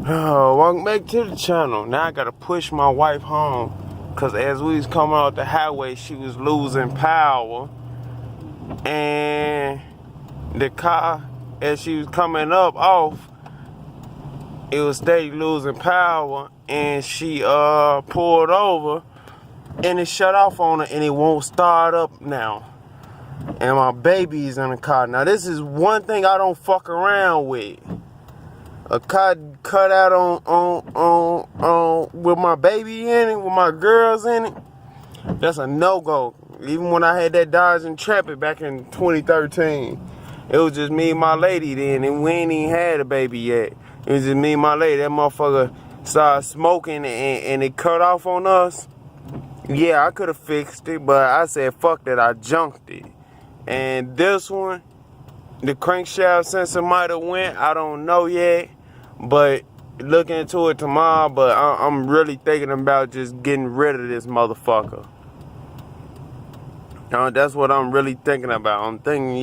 Welcome back to the channel. Now I gotta push my wife home, cause as we was coming out the highway, she was losing power, and the car, as she was coming up off, it was steady losing power, and she pulled over, and it shut off on her, and it won't start up now. And my baby's in the car. Now this is one thing I don't fuck around with. A car cut out on with my baby in it, with my girls in it. That's a no-go. Even when I had that Dodge Intrepid back in 2013, it was just me and my lady then, and we ain't even had a baby yet. It was just me and my lady. That motherfucker started smoking and it cut off on us. Yeah, I could have fixed it, but I said fuck that, I junked it. And this one, the crankshaft sensor might have went, I don't know yet, but look into it tomorrow. But I'm really thinking about just getting rid of this motherfucker. That's what I'm really thinking about. I'm thinking,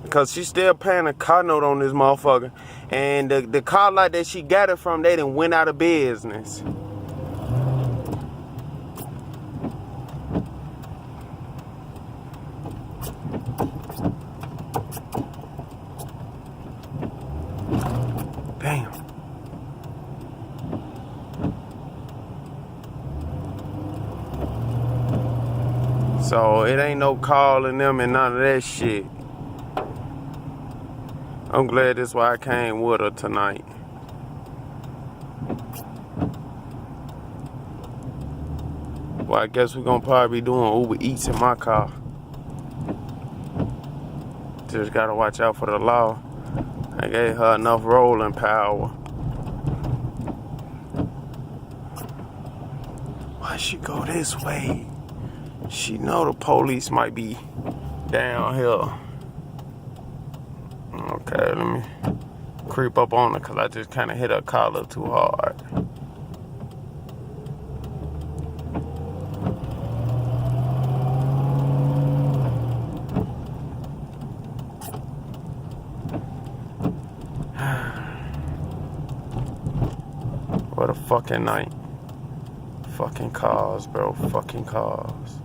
because she's still paying a car note on this motherfucker. And the car lot that she got it from, they done went out of business. Damn. So it ain't no calling them and none of that shit. I'm glad that's why I came with her tonight. Well, I guess we're gonna probably be doing Uber Eats in my car. Just gotta watch out for the law. I gave her enough rolling power. Why she go this way? She know the police might be down here. Okay, let me creep up on her, cause I just kind of hit her collar too hard. What a fucking night. Fucking cars, bro. Fucking cars.